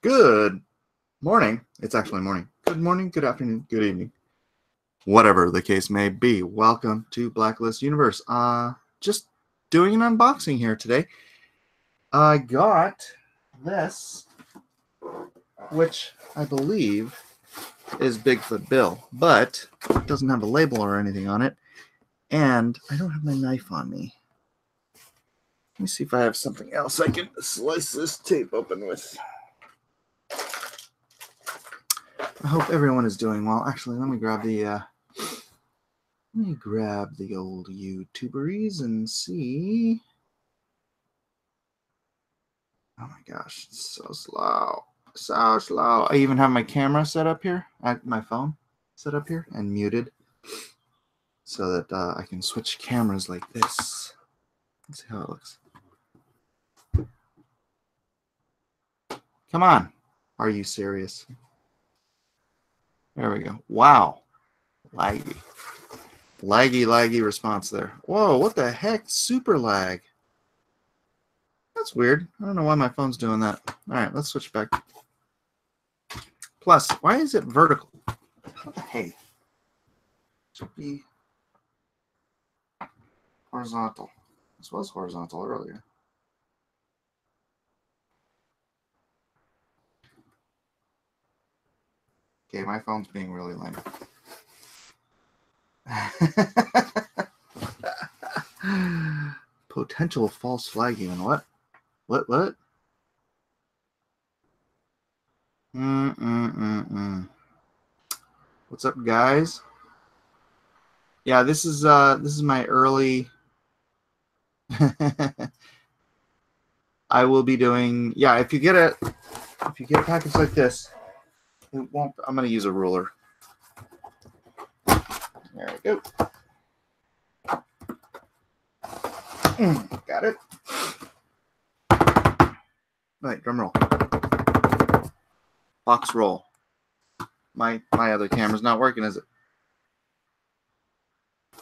Good morning. It's actually morning. Good morning, good afternoon, good evening. Whatever the case may be. Welcome to Blacklist Universe. Just doing an unboxing here today. I got this, which I believe is Bigfoot Bill, but it doesn't have a label or anything on it. And I don't have my knife on me. Let me see if I have something else I can slice this tape open with. I hope everyone is doing well. Actually, let me grab the old YouTuberies and see. Oh my gosh, it's so slow. So slow. I even have my camera set up here, my phone set up here and muted so that I can switch cameras like this. Let's see how it looks. Come on. Are you serious? There we go. Wow. Laggy. Laggy response there. Whoa, what the heck? Super lag. That's weird. I don't know why my phone's doing that. All right, let's switch back. Plus, why is it vertical? Hey. Should be horizontal. This was horizontal earlier. Okay, my phone's being really lame. Potential false flag even. What? What? What's up, guys? Yeah, this is my early. I will be doing. Yeah, if you get a package like this, it won't. I'm gonna use a ruler. There we go. Got it. Right, drum roll. Box roll. My other camera's not working, is it?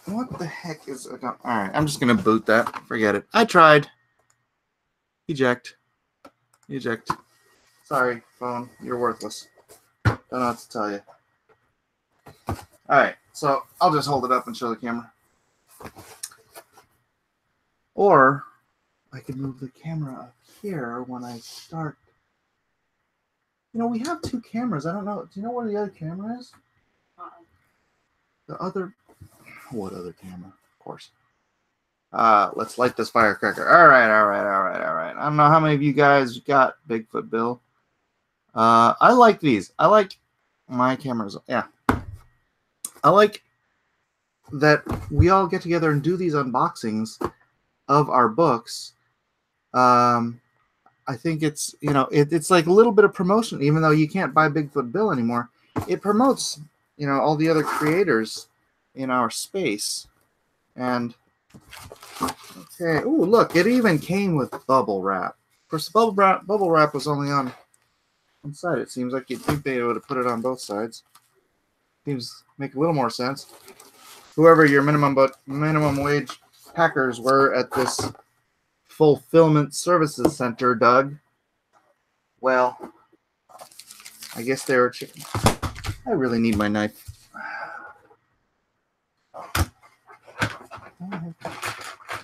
What the heck is it? All right, I'm just gonna boot that. Forget it. I tried. Eject. Sorry, phone. You're worthless. Don't know what to tell you. All right, so I'll just hold it up and show the camera. Or I can move the camera up here when I start. You know, we have two cameras. I don't know. Do you know where the other camera is? The other. What other camera? Of course. Let's light this firecracker. All right. I don't know how many of you guys got Bigfoot Bill. I like these. I like my cameras. Yeah. I like that we all get together and do these unboxings of our books. I think it's, you know, it's like a little bit of promotion, even though you can't buy Bigfoot Bill anymore. It promotes, you know, all the other creators in our space. And okay, ooh, look, it even came with bubble wrap. Of course, bubble wrap was only on one side. It seems like you'd think they would have put it on both sides. Seems make a little more sense. Whoever your minimum wage packers were at this fulfillment services center, Doug. Well, I guess they were. I really need my knife.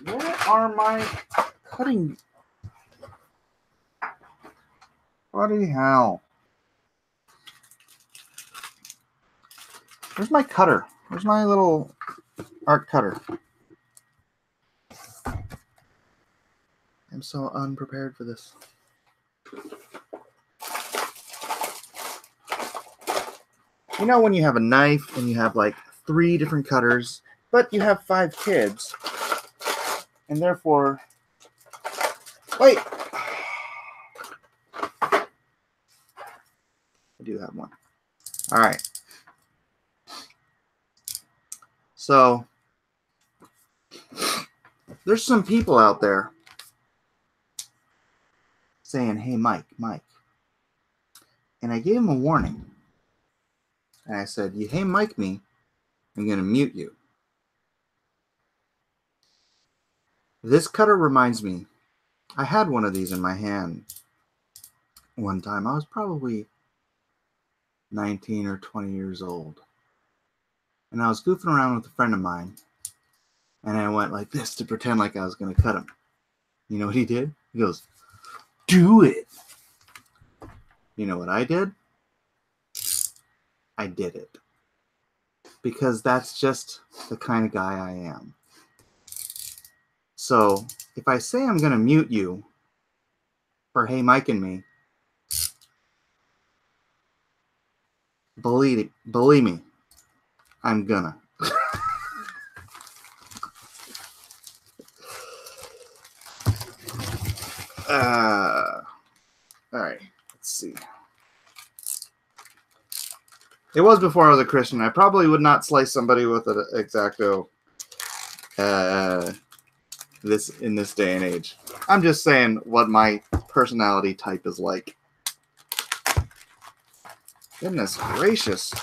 Where are my cutting? Bloody hell! Where's my cutter? Where's my little art cutter? I'm so unprepared for this. You know when you have a knife and you have like 3 different cutters, but you have 5 kids, and therefore, wait, I do have one. All right. So there's some people out there saying, hey, Mike. And I gave him a warning. And I said, you hey, Mike me, I'm going to mute you. This cutter reminds me, I had one of these in my hand. one time. I was probably 19 or 20 years old. And I was goofing around with a friend of mine. And I went like this to pretend like I was going to cut him. You know what he did? He goes, "Do it." You know what I did? I did it. Because that's just the kind of guy I am. So if I say I'm going to mute you for Hey Mike and Me, believe me, I'm gonna. All right, let's see. It was before I was a Christian. I probably would not slice somebody with an X-Acto in this day and age. I'm just saying what my personality type is like. Goodness gracious.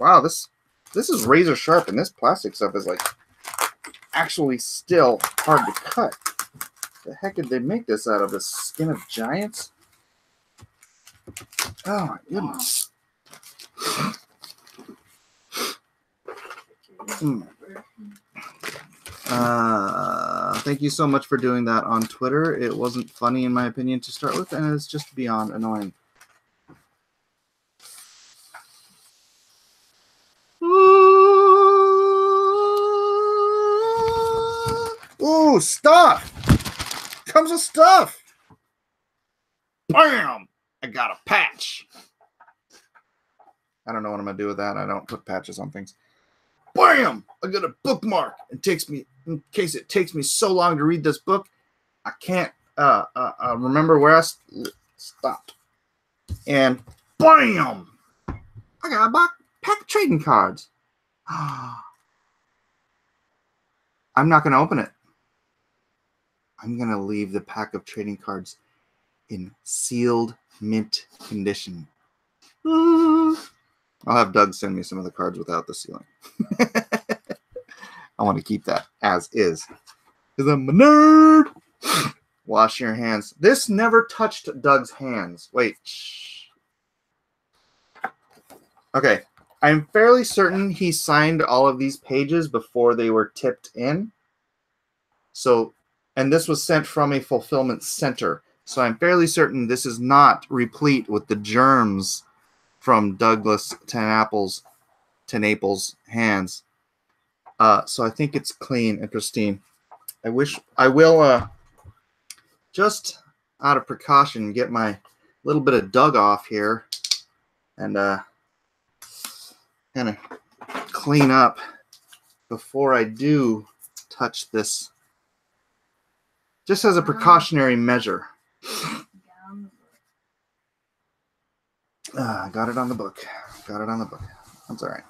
Wow, this is razor sharp, and this plastic stuff is like actually still hard to cut. The heck did they make this out of? The skin of giants? Oh my goodness. Thank you so much for doing that on Twitter. It wasn't funny in my opinion to start with, and it's just beyond annoying. Ooh, stuff! Comes with stuff! Bam! I got a patch. I don't know what I'm going to do with that. I don't put patches on things. Bam! I got a bookmark. It takes me, in case it takes me so long to read this book, I can't remember where I stopped. And bam! I got a pack of trading cards. I'm not going to open it. I'm going to leave the pack of trading cards in sealed mint condition. I'll have Doug send me some of the cards without the sealing. I want to keep that as is. Because I'm a nerd. Wash your hands. This never touched Doug's hands. Wait. Shh. Okay. I'm fairly certain he signed all of these pages before they were tipped in. So, and this was sent from a fulfillment center. So I'm fairly certain this is not replete with the germs from Douglas Tenaple's hands. So I think it's clean and pristine. I will just out of precaution get my little bit of Doug off here and kind of clean up before I do touch this, just as a precautionary measure. I got it on the book. That's all right.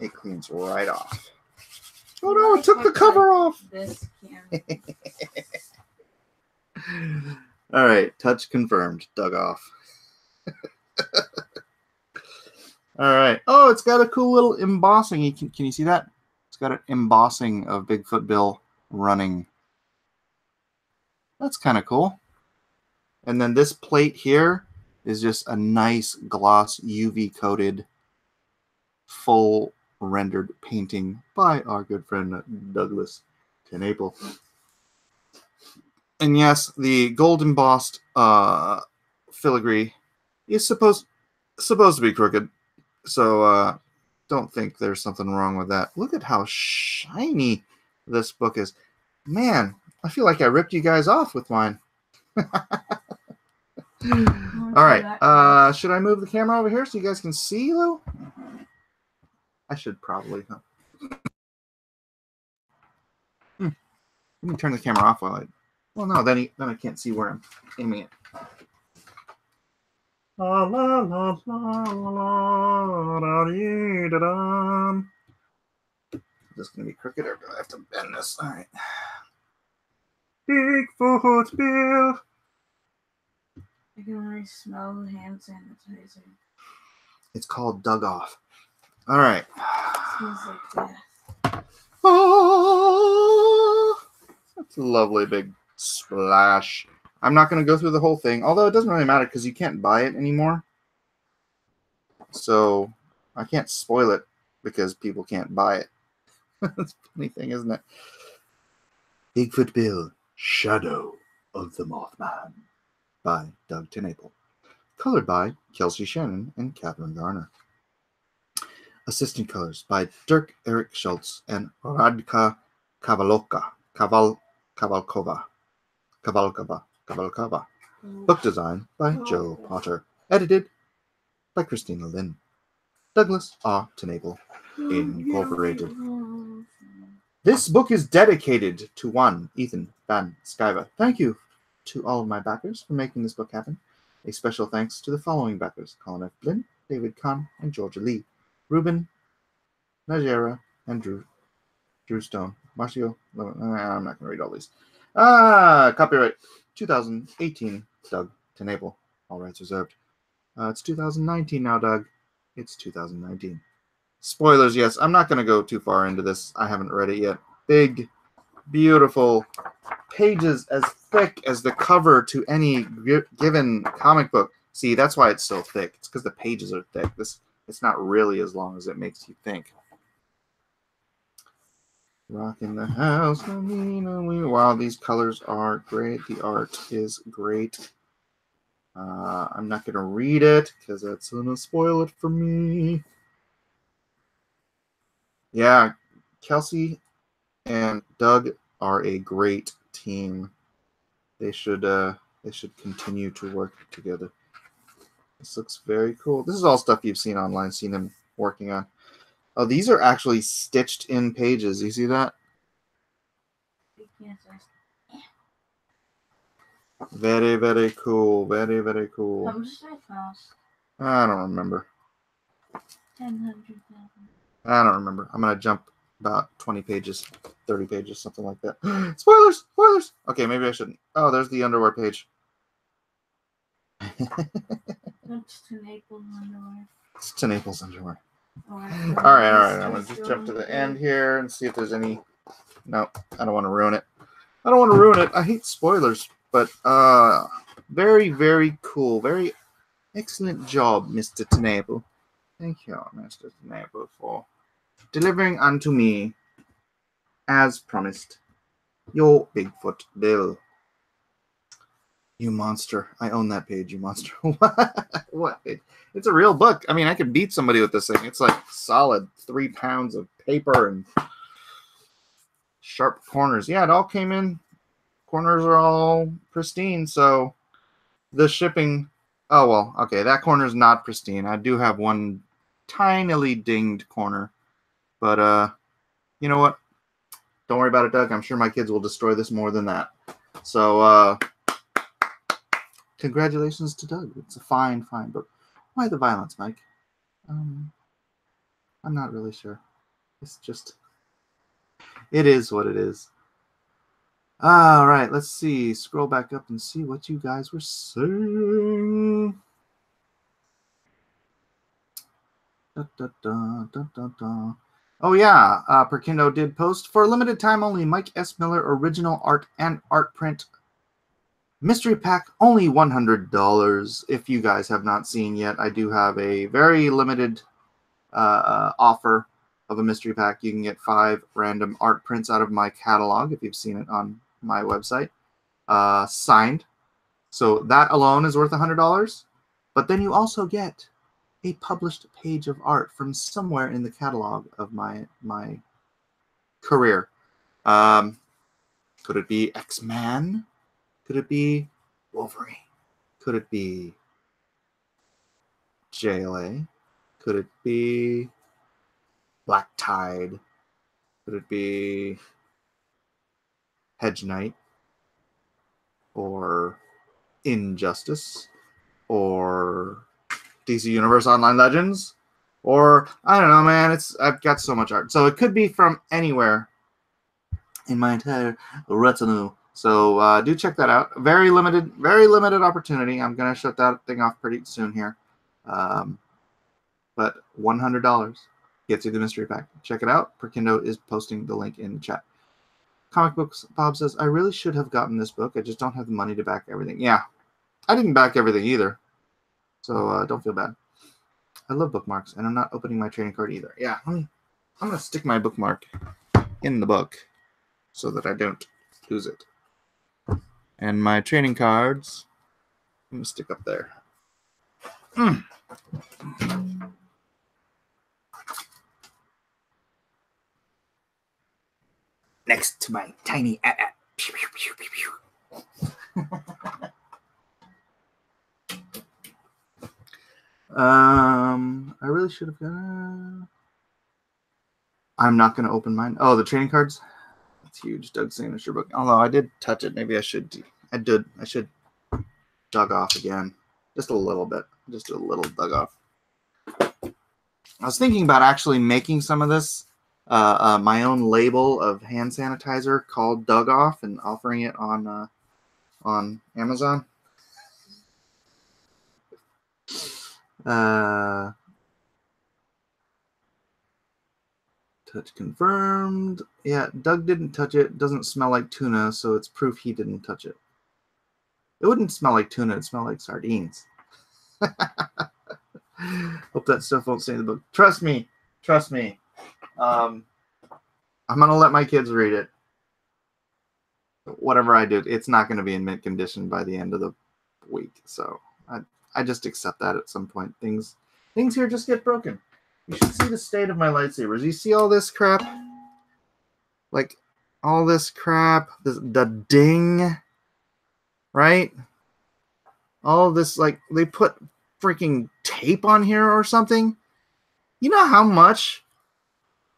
It cleans right off. Oh no, it took the cover off. This All right, touch confirmed. Dug off. All right. Oh, it's got a cool little embossing. Can you see that? It's got an embossing of Bigfoot Bill running. That's kind of cool. And then this plate here is just a nice gloss UV coated full rendered painting by our good friend Douglas Tenaple. And yes, the gold embossed filigree is supposed to be crooked. So don't think there's something wrong with that. Look at how shiny this book is. Man, I feel like I ripped you guys off with mine. All right. Should I move the camera over here so you guys can see, Lou? I should probably. Huh? Let me turn the camera off while I. Well, no, then I can't see where I'm aiming it. La la la la la da dee da dum. This is gonna be crooked, or do I have to bend this? All right. Bigfoot Bill. I can already smell the hand sanitizer. It's called Dug Off. All right. It smells like death. Oh, that's a lovely big splash I'm not going to go through the whole thing, although it doesn't really matter because you can't buy it anymore. So I can't spoil it because people can't buy it. That's a funny thing, isn't it? Bigfoot Bill, Shadow of the Mothman by Doug TenNapel. Colored by Kelsey Shannon and Catherine Garner. Assistant colors by Dirk Eric Schultz and Radka Kavalkova. Book design by Joe Potter. Edited by Christina Lynn. Douglas R. TenNapel Incorporated. This book is dedicated to one Ethan Van Sciver. Thank you to all of my backers for making this book happen. A special thanks to the following backers: Colin F. Blinn, David Kahn, and Georgia Lee, Ruben, Najera, and Drew Stone. Marcio, I'm not going to read all these. Copyright 2018, Doug TenNapel. All rights reserved. It's 2019 now, Doug. It's 2019. Spoilers, yes. I'm not going to go too far into this. I haven't read it yet. Big, beautiful pages as thick as the cover to any given comic book. See, that's why it's so thick. It's because the pages are thick. It's not really as long as it makes you think. Rocking the house. Wow, these colors are great. The art is great. I'm not going to read it because that's going to spoil it for me. Yeah, Kelsey and Doug are a great team. They should continue to work together. This looks very cool. This is all stuff you've seen online, seen him working on. Oh, these are actually stitched in pages. You see that? Very, very cool. Very, very cool. How much did that cost? I don't remember. 10,000. I don't remember. I'm going to jump about 20 pages, 30 pages, something like that. Spoilers! Spoilers! Okay, maybe I shouldn't. Oh, there's the underwear page. That's TenNapel's underwear. It's TenNapel's underwear. All right. I'm going to just jump to the end here and see if there's any... No, I don't want to ruin it. I hate spoilers, but very, very cool. Very excellent job, Mr. TenNapel. Thank you, Mr. TenNapel, for delivering unto me, as promised, your Bigfoot Bill. You monster. I own that page, you monster. What page? It's a real book. I mean, I could beat somebody with this thing. It's like solid 3 pounds of paper and sharp corners. Yeah, it all came in. Corners are all pristine, so the shipping... Oh, well, okay, that corner's not pristine. I do have one tinily dinged corner. But, you know what? Don't worry about it, Doug. I'm sure my kids will destroy this more than that. So, congratulations to Doug. It's a fine, fine book. Why the violence, Mike? I'm not really sure. It's just... It is what it is. All right, let's see. Scroll back up and see what you guys were saying. Da, da, da, da, da, da. Oh, yeah. Perkindo did post for a limited time only Mike S. Miller original art and art print mystery pack, only $100. If you guys have not seen yet, I do have a very limited offer of a mystery pack. You can get 5 random art prints out of my catalog if you've seen it on my website, signed. So that alone is worth $100. But then you also get a published page of art from somewhere in the catalog of my career. Could it be X-Man? Could it be Wolverine? Could it be JLA? Could it be Black Tide? Could it be Hedge Knight? Or Injustice? Or DC Universe Online Legends? Or, I don't know, man. I've got so much art. So it could be from anywhere in my entire retinue. So do check that out. Very limited opportunity. I'm going to shut that thing off pretty soon here. But $100 gets you the mystery pack. Check it out. Perkindo is posting the link in the chat. Comic Books Bob says, I really should have gotten this book. I just don't have the money to back everything. Yeah, I didn't back everything either. So don't feel bad. I love bookmarks, and I'm not opening my trading card either. Yeah, I'm going to stick my bookmark in the book so that I don't lose it. And my trading cards, I'm going to stick up there. Next to my tiny Pew, pew, pew, pew, pew. I really should have gone. I'm not going to open mine. Oh, the trading cards? That's huge. Doug's signature book. Although I did touch it. Maybe I should. I should dug off again. Just a little bit. Just a little dug off. I was thinking about actually making some of this my own label of hand sanitizer called Dug Off and offering it on Amazon. Touch confirmed. Yeah, Doug didn't touch it. Doesn't smell like tuna, so it's proof he didn't touch it. It wouldn't smell like tuna. It'd smell like sardines. Hope that stuff won't stay in the book. Trust me. Trust me. I'm going to let my kids read it. Whatever I do, it's not going to be in mint condition by the end of the week. So I just accept that at some point. Things here just get broken. You should see the state of my lightsabers. You see all this crap? Like, all this crap. The ding. Right? All of this, like, they put freaking tape on here or something. You know how much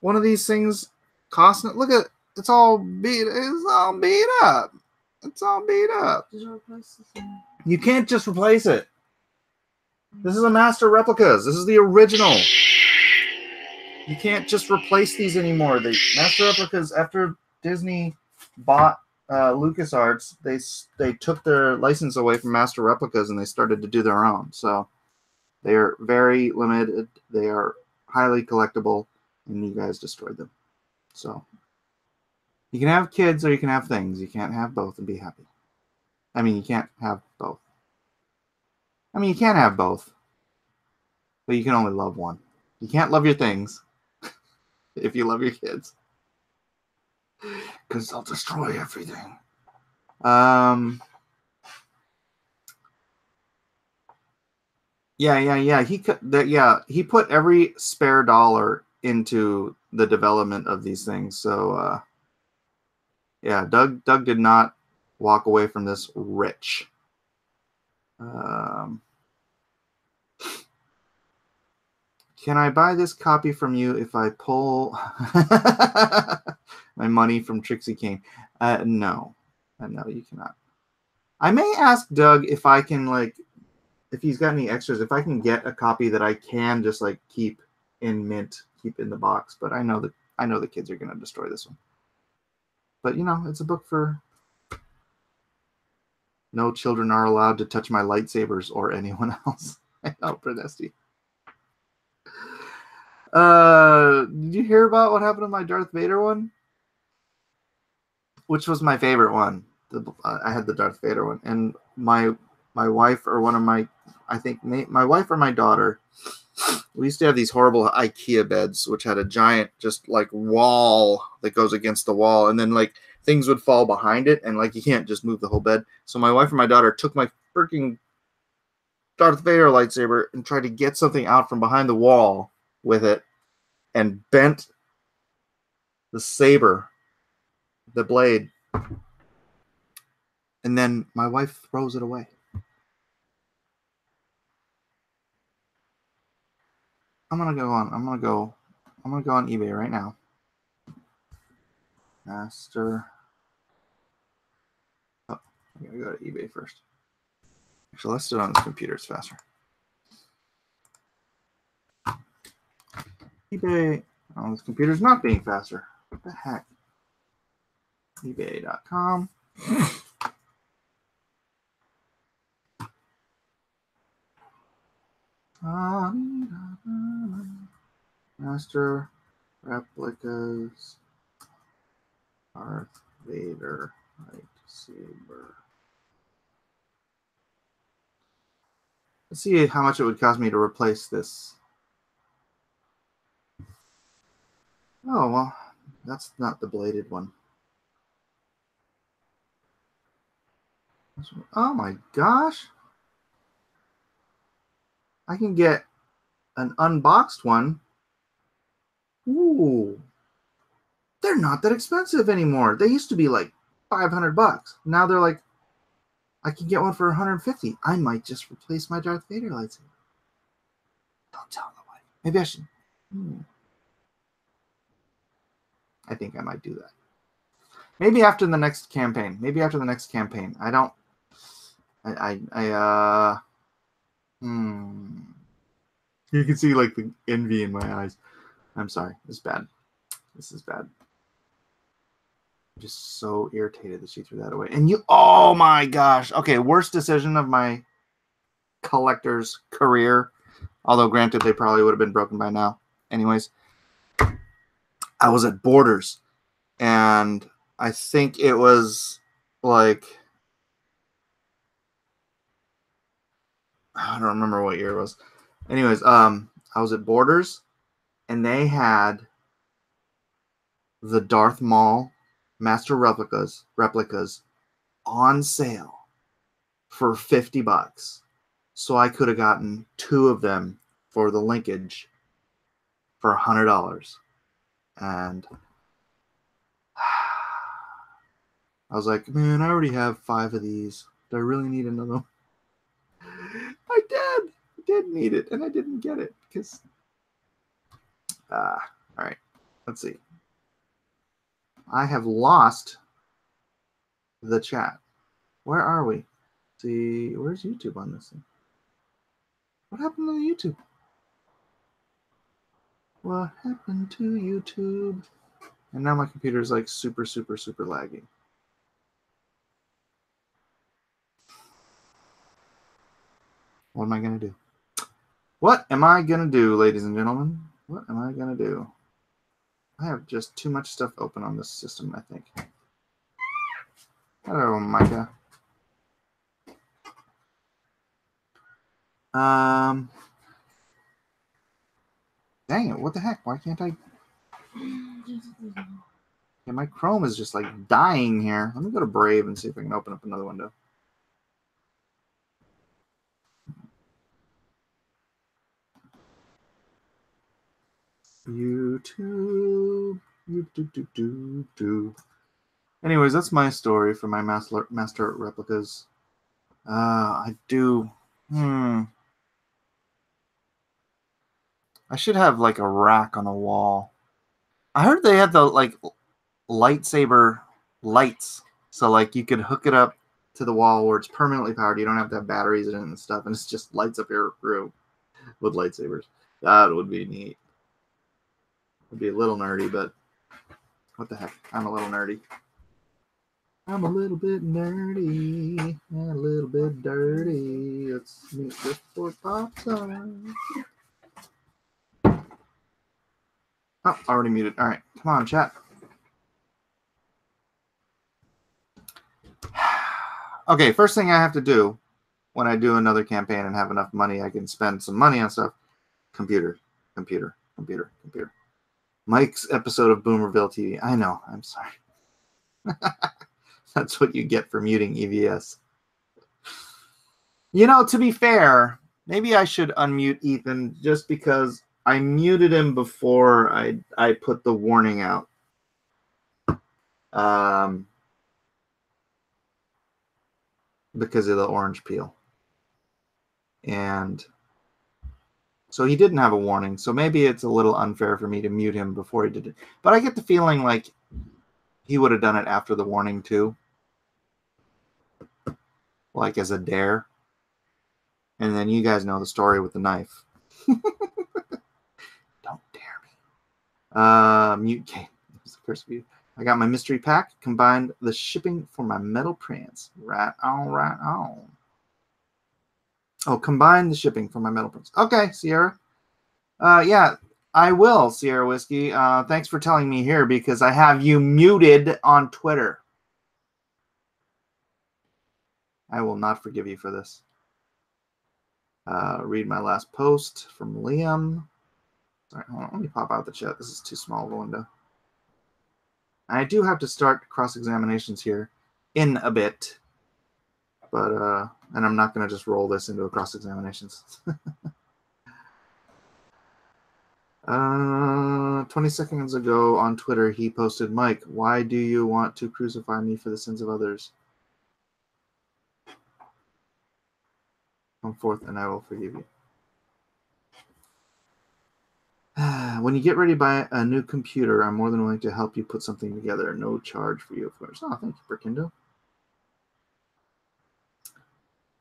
one of these things costs? Look at, it's all beat up. It's all beat up. You can't just replace it. This is a master replicas. This is the original. You can't just replace these anymore. The master replicas, after Disney bought LucasArts, they took their license away from master replicas and they started to do their own. So they are very limited. They are highly collectible, and you guys destroyed them. So you can have kids or you can have things. You can't have both and be happy. I mean, you can't have both. I mean, you can have both, but you can only love one. You can't love your things if you love your kids, because they'll destroy everything. Yeah. He put every spare dollar into the development of these things. So yeah, Doug did not walk away from this rich. Can I buy this copy from you if I pull my money from Trixie King? No, you cannot. I may ask Doug if I can, like, if he's got any extras, if I can get a copy that I can just like keep in mint, keep in the box. But I know the kids are gonna destroy this one. But you know, it's a book for no children are allowed to touch my lightsabers or anyone else. I know, Pernesti. Did you hear about what happened to my Darth Vader one? Which was my favorite one. I had the Darth Vader one, and my wife or one of my, I think my wife or my daughter, we used to have these horrible IKEA beds, which had a giant just like wall that goes against the wall, and then like things would fall behind it, and like you can't just move the whole bed. So my wife or my daughter took my freaking Darth Vader lightsaber and tried to get something out from behind the wall with it, and bent the saber, the blade, and then my wife throws it away. I'm gonna go on eBay right now. Master. Oh, I gotta go to eBay first. Actually, let's do it on this computer. It's faster. eBay. Oh, this computer's not being faster. What the heck? eBay.com. Master replicas Darth Vader lightsaber. Let's see how much it would cost me to replace this. Oh, well, that's not the bladed one. Oh my gosh. I can get an unboxed one. Ooh. They're not that expensive anymore. They used to be like $500. Now they're like, I can get one for 150. I might just replace my Darth Vader lightsaber. Don't tell nobody. Maybe I should. I think I might do that. Maybe after the next campaign. I don't. You can see like the envy in my eyes. I'm sorry. This is bad. This is bad. I'm just so irritated that she threw that away. And you, oh my gosh. Okay, worst decision of my collector's career. Although, granted, they probably would have been broken by now. Anyways, I was at Borders, and I think it was like, I don't remember what year it was. Anyways, I was at Borders, and they had the Darth Maul Master replicas on sale for $50. So I could have gotten 2 of them for the linkage for $100. And I was like, man, I already have 5 of these. Do I really need another one? I did need it, and I didn't get it because all right, let's see. I have lost the chat. Where are we? See, where's YouTube on this thing? What happened to the YouTube? What happened to YouTube? And now my computer is like super laggy. What am I going to do? What am I going to do, ladies and gentlemen? What am I going to do? I have just too much stuff open on this system, I think. Hello, Micah. Dang it, what the heck? Why can't I? Yeah, my Chrome is just like dying here. Let me go to Brave and see if I can open up another window. YouTube. Anyways, that's my story for my master replicas. I do. I should have like a rack on the wall. I heard they had the like lightsaber lights, so like you could hook it up to the wall where it's permanently powered. You don't have to have batteries in it and stuff, and it just lights up your room with lightsabers. That would be neat. It'd be a little nerdy, but what the heck? I'm a little nerdy. I'm a little bit nerdy and a little bit dirty. Let's meet just for pop time. Oh, already muted. All right, come on, chat. Okay, first thing I have to do when I do another campaign and have enough money, I can spend some money on stuff. Computer. Mike's episode of Boomerville TV. I know. I'm sorry. That's what you get for muting EVS. You know, to be fair, maybe I should unmute Ethan just because I muted him before I put the warning out. Because of the orange peel. And so he didn't have a warning. So maybe it's a little unfair for me to mute him before he did it. But I get the feeling like he would have done it after the warning too. Like as a dare. And then you guys know the story with the knife. Don't dare me. Mute game. I got my mystery pack. Combined the shipping for my metal prints. Right on. Oh, combine the shipping for my metal prints. Okay, Sierra. Yeah, I will, Sierra Whiskey. Thanks for telling me here because I have you muted on Twitter. I will not forgive you for this. Read my last post from Liam. Sorry, hold on, let me pop out the chat. This is too small of a window. I do have to start cross-examinations here in a bit. But, and I'm not going to just roll this into a cross-examinations. 20 seconds ago on Twitter, he posted, Mike, why do you want to crucify me for the sins of others? Come forth and I will forgive you. When you get ready to buy a new computer, I'm more than willing to help you put something together. No charge for you, of course. Oh, thank you, Brikindo.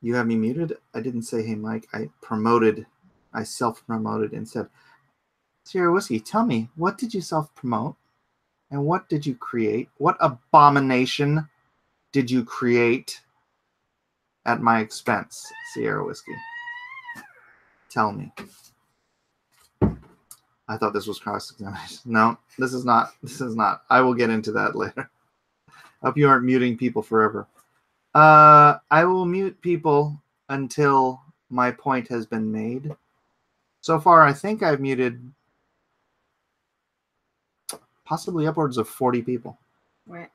You have me muted? I didn't say, hey, Mike. I self-promoted instead. Sierra Whiskey, tell me, what did you self-promote? And what did you create? What abomination did you create at my expense, Sierra Whiskey? Tell me. I thought this was cross-examination. No, this is not. This is not. I will get into that later. Hope you aren't muting people forever. I will mute people until my point has been made. So far, I think I've muted possibly upwards of 40 people. Right.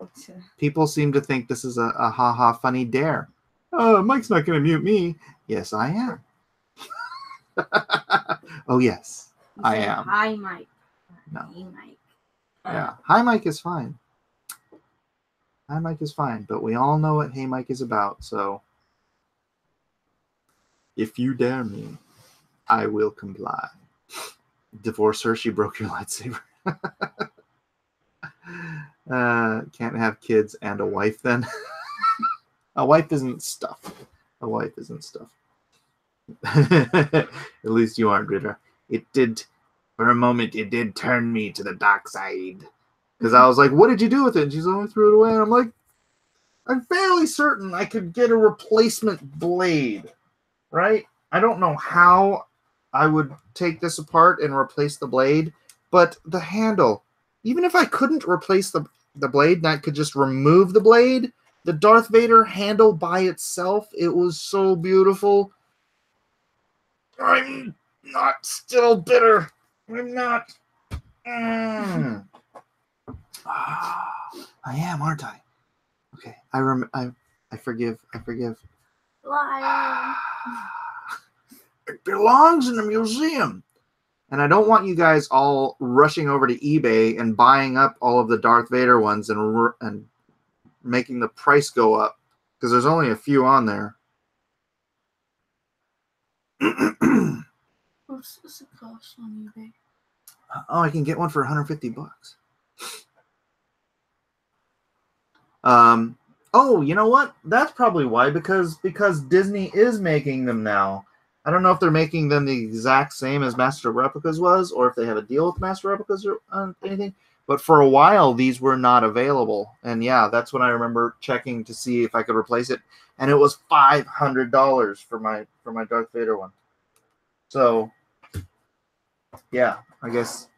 People seem to think this is a ha-ha funny dare. Mike's not going to mute me. Yes, I am. Oh, yes, I am. Hi, Mike. No. Hey, Mike. Yeah, hi, Mike is fine. Hi, Mike is fine, but we all know what Hey Mike is about, so if you dare me, I will comply. Divorce her, she broke your lightsaber. Can't have kids and a wife then. A wife isn't stuff. A wife isn't stuff. At least you aren't, Ritter. It did, for a moment, it did turn me to the dark side. Because I was like, what did you do with it? And she's only threw it away. And I'm like, I'm fairly certain I could get a replacement blade, right? I don't know how I would take this apart and replace the blade, but the handle, even if I couldn't replace the blade and I could just remove the blade, the Darth Vader handle by itself, it was so beautiful. I'm not still bitter. I'm not. I am, aren't I? Okay, I forgive. Liar. It belongs in a museum. And I don't want you guys all rushing over to eBay and buying up all of the Darth Vader ones and making the price go up, because there's only a few on there. What's the cost on eBay? Oh, I can get one for $150. Oh, you know what? That's probably why, because Disney is making them now. I don't know if they're making them the exact same as Master of Replicas was, or if they have a deal with Master of Replicas or anything. But for a while, these were not available. And yeah, that's when I remember checking to see if I could replace it. And it was $500 for my Darth Vader one. So, yeah, I guess,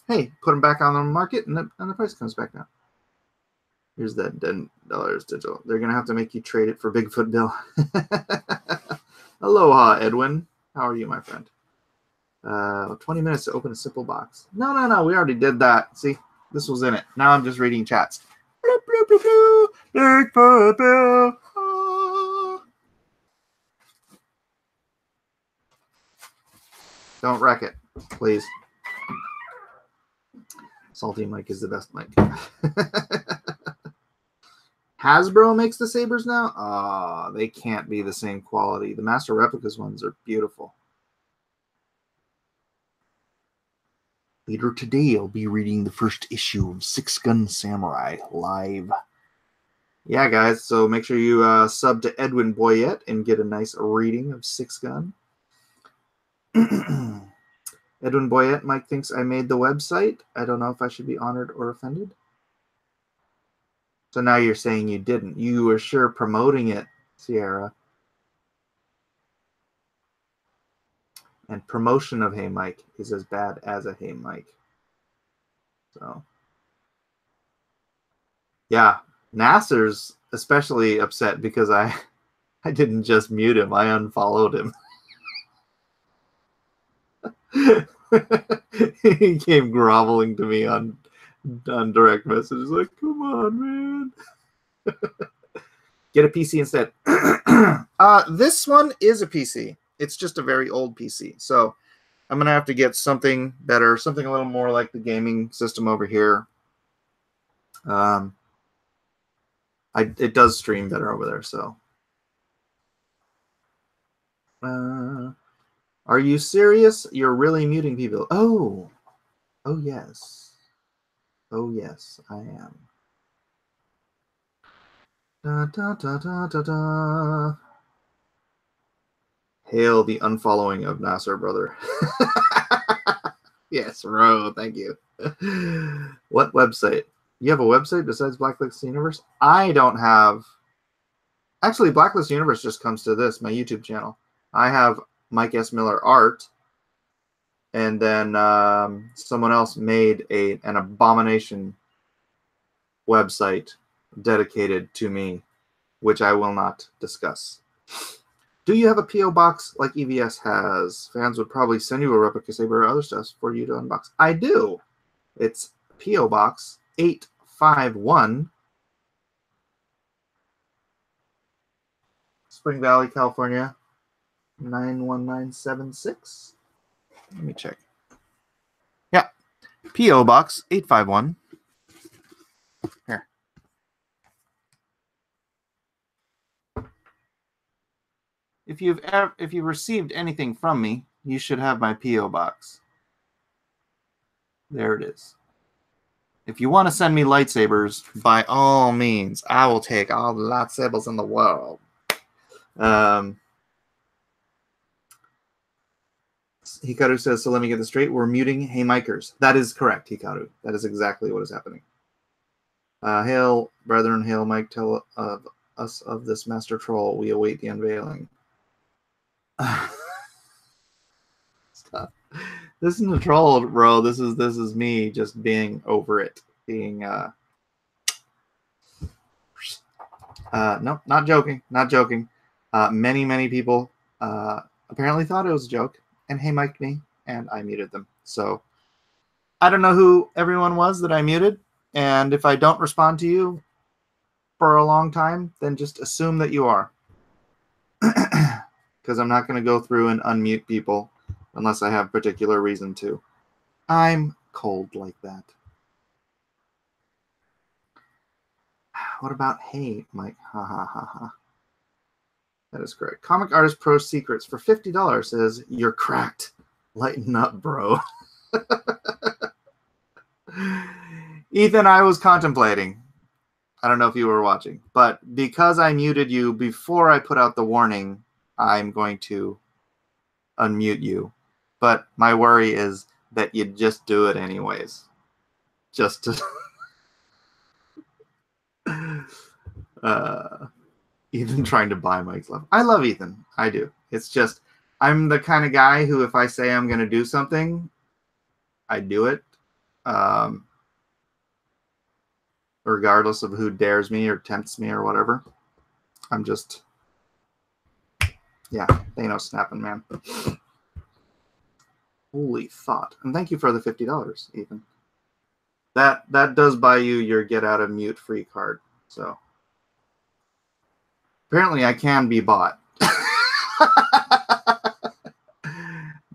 hey, put them back on the market and the price comes back down. Here's that $10 digital. They're going to have to make you trade it for Bigfoot Bill. Aloha, Edwin. How are you, my friend? 20 minutes to open a simple box. No. We already did that. See, this was in it. Now I'm just reading chats. Bloop, bloop, bloop, bloop. Bigfoot Bill. Ah. Don't wreck it, please. Salty Mike is the best Mike. Hasbro makes the sabers now? They can't be the same quality. The Master Replicas ones are beautiful. Later today, I'll be reading the first issue of Six Gun Samurai live. Yeah, guys, so make sure you sub to Edwin Boyette and get a nice reading of Six Gun. Edwin Boyette, Mike thinks I made the website. I don't know if I should be honored or offended. So now you're saying you didn't. You were sure promoting it, Sierra. And promotion of Hey Mike is as bad as a Hey Mike. So, yeah, Nasser's especially upset because I I didn't just mute him. I unfollowed him. He came groveling to me on direct messages like, come on, man. Get a PC instead. This one is a PC. It's just a very old PC. So I'm going to have to get something better, something a little more like the gaming system over here. It does stream better over there, so. Are you serious? You're really muting people. Oh yes. Oh yes, I am. Da, da, da, da, da, da. Hail the unfollowing of Nasser, brother. Yes, Ro, thank you. What website? You have a website besides Blacklist Universe? I don't have. Actually, Blacklist Universe just comes to this, my YouTube channel. I have Mike S. Miller Art, and then someone else made an abomination website dedicated to me, which I will not discuss. Do you have a P.O. box like EVS has? Fans would probably send you a replica saber or other stuff for you to unbox. I do. It's P.O. Box 851, Spring Valley, California, 91976. Let me check. Yeah, P.O. Box 851. Here. If you've received anything from me, you should have my P.O. box. There it is. If you want to send me lightsabers, by all means, I will take all the lightsabers in the world. Hikaru says, so let me get this straight. We're muting Haymikers. That is correct, Hikaru. That is exactly what is happening. Hail, brethren, hail, Mike. Tell us of this master troll. We await the unveiling. Stop. This isn't a troll, bro. This is me just being over it. Being no, not joking. Not joking. Many people apparently thought it was a joke and hey-mic'd me, and I muted them. So I don't know who everyone was that I muted, and if I don't respond to you for a long time, then just assume that you are. Because I'm not going to go through and unmute people unless I have particular reason to. I'm cold like that. What about hey, Mike? Ha ha ha ha. That is correct. Comic Artist Pro Secrets for $50 says, you're cracked. Lighten up, bro. Ethan, I was contemplating. I don't know if you were watching, but because I muted you before I put out the warning, I'm going to unmute you. But my worry is that you just do it anyways. Just to... Ethan trying to buy Mike's love. I love Ethan. I do. It's just, I'm the kind of guy who, if I say I'm going to do something, I do it. Regardless of who dares me or tempts me or whatever. I'm just, yeah, Thanos snapping, man. Holy thought. And thank you for the $50, Ethan. That does buy you your get out of mute free card. So apparently I can be bought.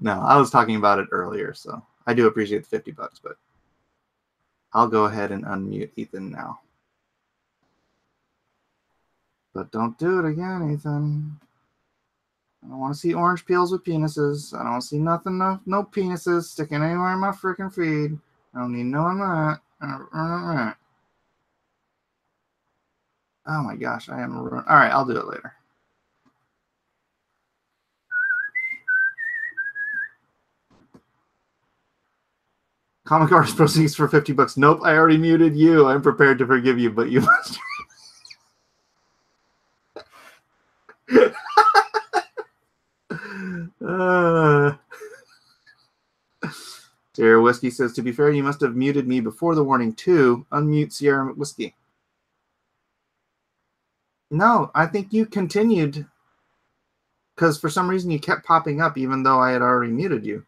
No, I was talking about it earlier, so I do appreciate the $50, but I'll go ahead and unmute Ethan now. But don't do it again, Ethan. I don't want to see orange peels with penises. I don't want to see nothing, no penises sticking anywhere in my freaking feed. I don't need no of that. Oh my gosh, I am ruined. All right, I'll do it later. Comic Artist proceeds for $50. Nope, I already muted you. I'm prepared to forgive you, but you must. Sierra Whiskey says, to be fair, you must have muted me before the warning too. Unmute Sierra Whiskey. No, I think you continued because for some reason you kept popping up even though I had already muted you.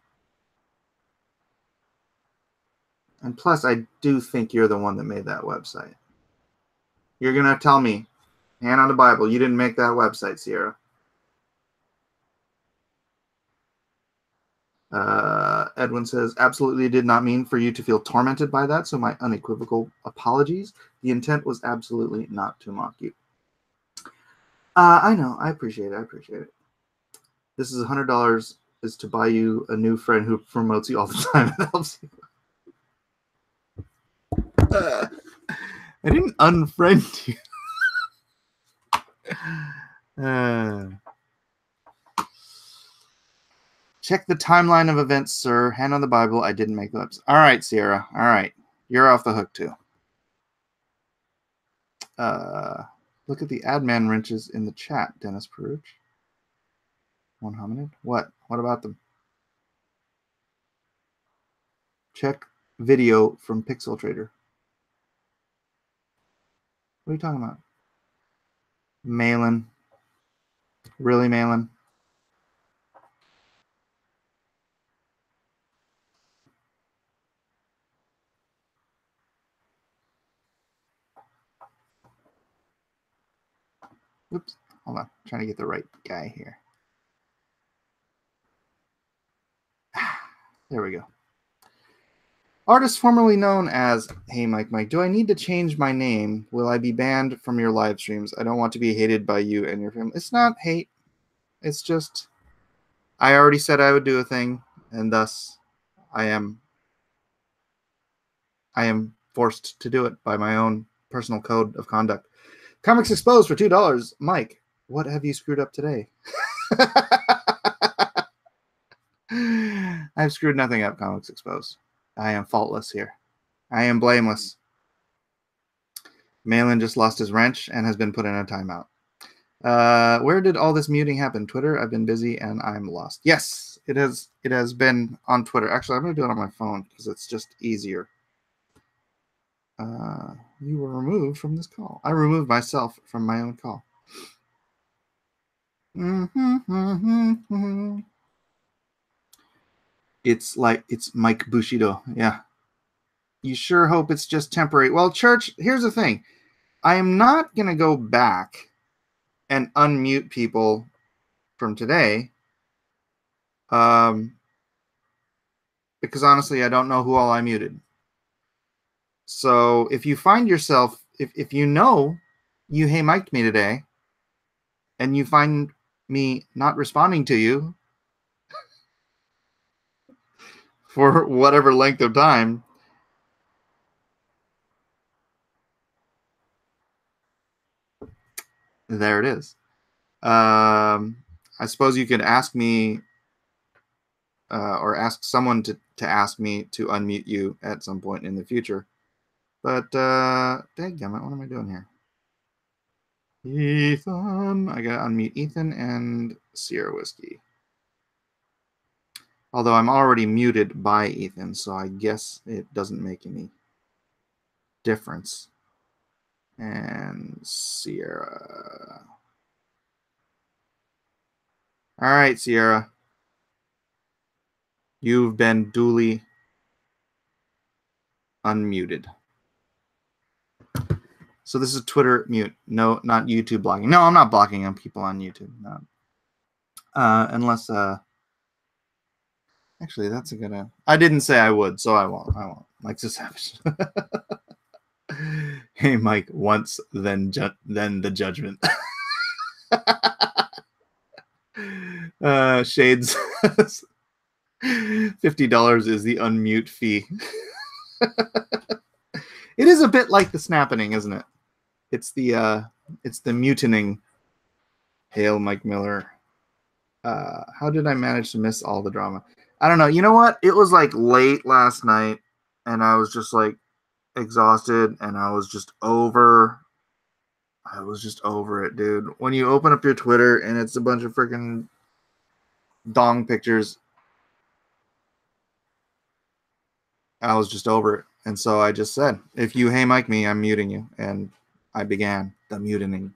And plus, I do think you're the one that made that website. You're going to tell me, hand on the Bible, you didn't make that website, Sierra. Edwin says, absolutely did not mean for you to feel tormented by that, so my unequivocal apologies. The intent was absolutely not to mock you. I know. I appreciate it. I appreciate it. This is $100 is to buy you a new friend who promotes you all the time and helps you. I didn't unfriend you. Check the timeline of events, sir. Hand on the Bible. I didn't make the website. All right, Sierra. All right. You're off the hook, too. Look at the admin wrenches in the chat, Dennis Peruch. One hominid. What? What about them? Check video from Pixel Trader. What are you talking about? Malin. Really, Malin? Oops. Hold on. I'm trying to get the right guy here. There we go. Artist formerly known as Hey Mike Mike, do I need to change my name? Will I be banned from your live streams? I don't want to be hated by you and your family. It's not hate. It's just I already said I would do a thing, and thus I am forced to do it by my own personal code of conduct. Comics Exposed for $2. Mike, what have you screwed up today? I've screwed nothing up, Comics Exposed. I am faultless here. I am blameless. Malin just lost his wrench and has been put in a timeout. Where did all this muting happen? Twitter? I've been busy and I'm lost. Yes, it has been on Twitter. Actually, I'm going to do it on my phone because it's just easier. You were removed from this call. I removed myself from my own call. It's Mike Bushido. Yeah. You sure hope it's just temporary. Well, Church, here's the thing. I am not going to go back and unmute people from today. Because honestly, I don't know who all I muted. So if you find yourself, if you know you Hey Mike'd me today, and you find me not responding to you for whatever length of time, there it is. I suppose you could ask me or ask someone to ask me to unmute you at some point in the future. But dadgummit, what am I doing here? Ethan. I gotta unmute Ethan and Sierra Whiskey. Although I'm already muted by Ethan, so I guess it doesn't make any difference. And Sierra. All right, Sierra. You've been duly unmuted. So this is Twitter mute. No, not YouTube blocking. No, I'm not blocking people on YouTube. No. Unless, actually, that's a good. I didn't say I would, so I won't. Mike's a savage. Hey, Mike. Once, then the judgment. Shades. $50 is the unmute fee. It is a bit like the snapping, isn't it? It's the mutining. Hail, Mike Miller. How did I manage to miss all the drama? I don't know. You know what? It was like late last night, and I was just like exhausted, and I was just over it, dude. When you open up your Twitter and it's a bunch of freaking dong pictures, I was just over it. And so I just said, if you Hey Mike me, I'm muting you. And I began the mutining.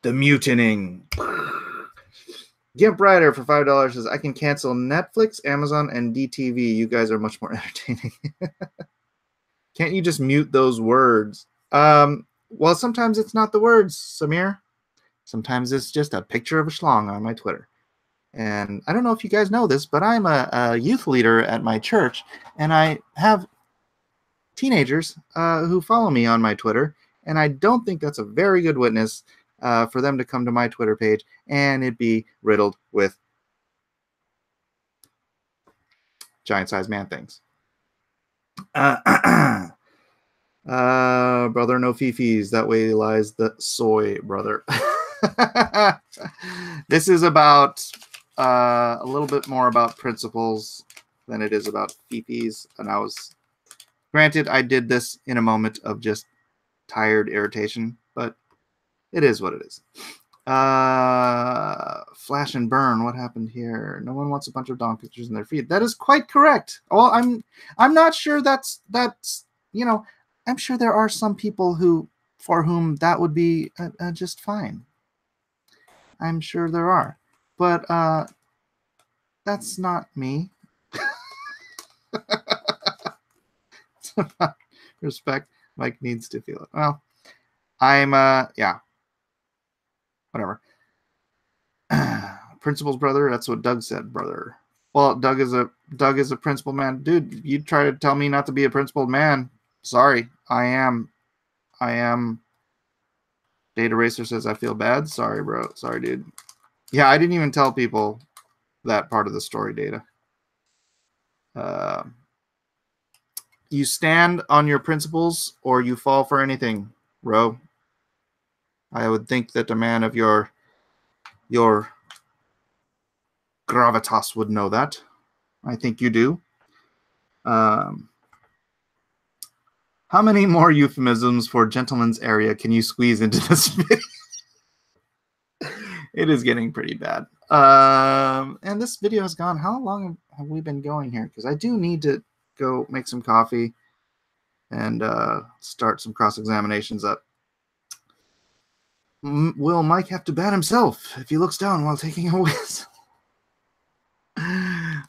The mutining. Gimp Rider for $5 says, I can cancel Netflix, Amazon, and DTV. You guys are much more entertaining. Can't you just mute those words? Well, sometimes it's not the words, Samir. Sometimes it's just a picture of a schlong on my Twitter. And I don't know if you guys know this, but I'm a youth leader at my church, and I have teenagers who follow me on my Twitter, and I don't think that's a very good witness for them to come to my Twitter page and it be riddled with giant-sized man things. Brother, no fifis. That way lies the soy, brother. This is about a little bit more about principles than it is about fifis. And granted, I did this in a moment of just tired irritation, but it is what it is. Flash and burn. What happened here? No one wants a bunch of dog pictures in their feed. That is quite correct. Well, I'm not sure that's I'm sure there are some people for whom that would be just fine. I'm sure there are, but that's not me. Respect. Mike needs to feel it. Well, I'm yeah. Whatever. Principal's brother. That's what Doug said, brother. Well, Doug is a principal man, dude. You try to tell me not to be a principled man. Sorry, I am. Data Racer says I feel bad. Sorry, bro. Sorry, dude. Yeah, I didn't even tell people that part of the story, Data. You stand on your principles or you fall for anything, Ro. I would think that a man of your gravitas would know that. I think you do. How many more euphemisms for gentleman's area can you squeeze into this video? It is getting pretty bad. And this video has gone. How long have we been going here? Because I do need to go make some coffee and start some cross-examinations up. Will Mike have to bat himself if he looks down while taking a whiz?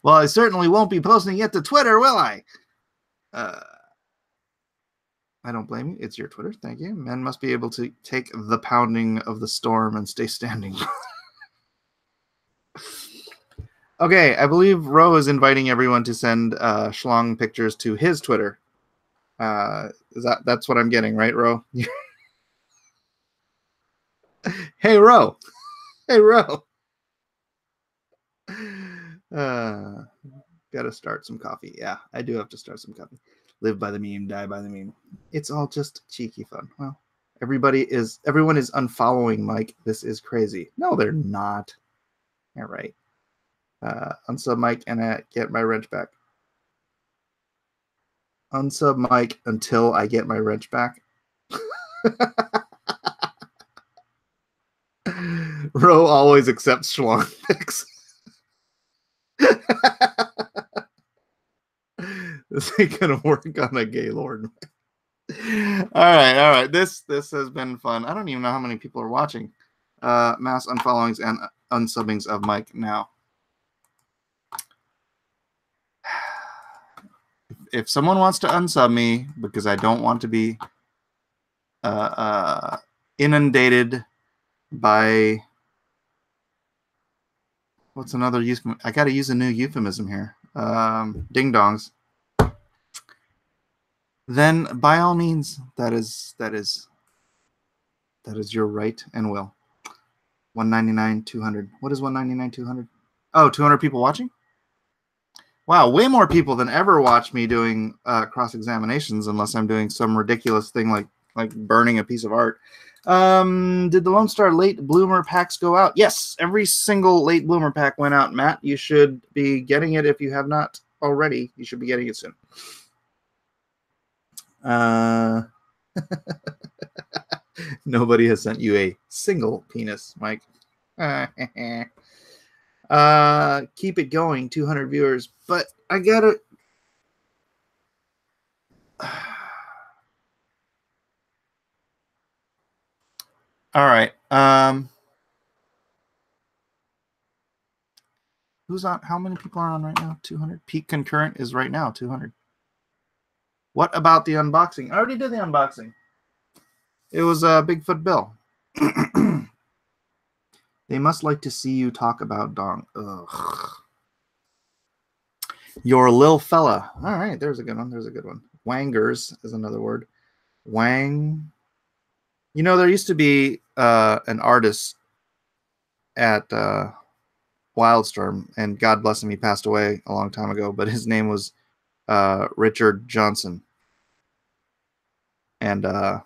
Well, I certainly won't be posting it to Twitter, will I? I don't blame you. It's your Twitter. Thank you. Men must be able to take the pounding of the storm and stay standing. Okay, I believe Ro is inviting everyone to send schlong pictures to his Twitter. That's what I'm getting, right, Ro? Hey, Ro. Hey, Ro. Gotta start some coffee. Yeah, I do have to start some coffee. Live by the meme, die by the meme. It's all just cheeky fun. Well, everyone is unfollowing Mike. This is crazy. No, they're not. All right. Unsub Mike and get my wrench back. Unsub Mike until I get my wrench back. Ro always accepts schlong pics. This ain't gonna work on a Gaylord. All right. This has been fun. I don't even know how many people are watching. Mass unfollowings and unsubbings of Mike now. If someone wants to unsub me because I don't want to be inundated by what's another use? I got to use a new euphemism here. Ding dongs. Then by all means, that is your right and will. 199, 200. What is 199, 200? Oh, 200 people watching? Wow, way more people than ever watch me doing cross-examinations unless I'm doing some ridiculous thing like burning a piece of art. Did the Lone Star late bloomer packs go out? Yes, every single late bloomer pack went out, Matt. You should be getting it if you have not already. You should be getting it soon. Nobody has sent you a single penis, Mike. Keep it going, 200 viewers, but I gotta all right. Who's on? How many people are on right now? 200. Peak concurrent is right now 200. What about the unboxing? I already did the unboxing. It was Bigfoot Bill. They must like to see you talk about dong. Ugh. Your lil fella. All right, there's a good one. There's a good one. Wangers is another word. Wang. You know, there used to be an artist at Wildstorm, and God bless him, he passed away a long time ago, but his name was Richard Johnson. And I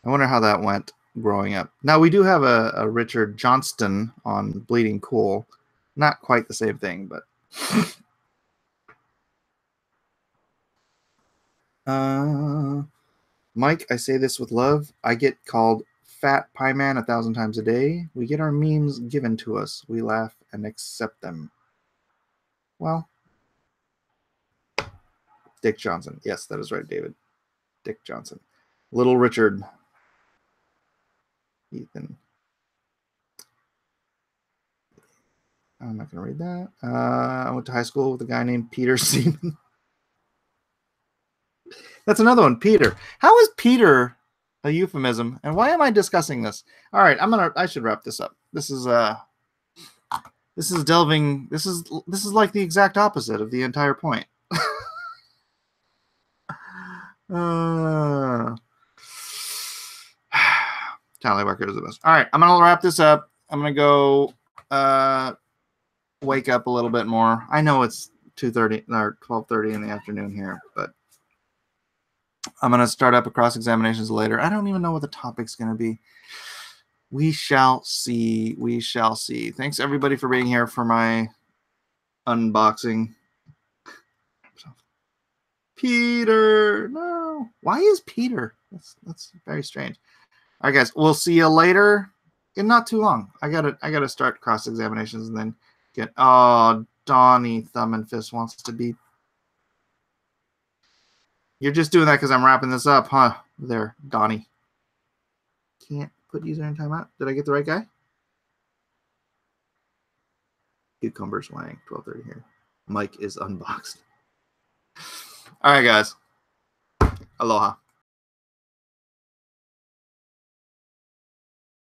wonder how that went growing up. Now, we do have a Richard Johnston on Bleeding Cool. Not quite the same thing, but... Mike, I say this with love. I get called Fat Pie Man 1,000 times a day. We get our memes given to us. We laugh and accept them. Well, Dick Johnson. Yes, that is right, David. Dick Johnson. Little Richard. Ethan. I'm not going to read that. I went to high school with a guy named Peter Seaman. That's another one, Peter. How is Peter a euphemism? And why am I discussing this? All right, I should wrap this up. This is delving. This is like the exact opposite of the entire point. Tallywhacker is the best. All right, I'm gonna wrap this up. I'm gonna go wake up a little bit more. I know it's 2:30 or 12:30 in the afternoon here, but I'm gonna start up a cross examinations later. I don't even know what the topic's gonna be. We shall see. We shall see. Thanks everybody for being here for my unboxing. Peter, no. Why is Peter? That's very strange. All right, guys. We'll see you later. In not too long. I gotta start cross examinations and then get. Oh, Donnie Thumb and Fist wants to be. You're just doing that because I'm wrapping this up, huh? There, Donnie. Can't put user in timeout. Did I get the right guy? Cucumbers Wang, 12:30 here. Mike is unboxed. All right, guys. Aloha.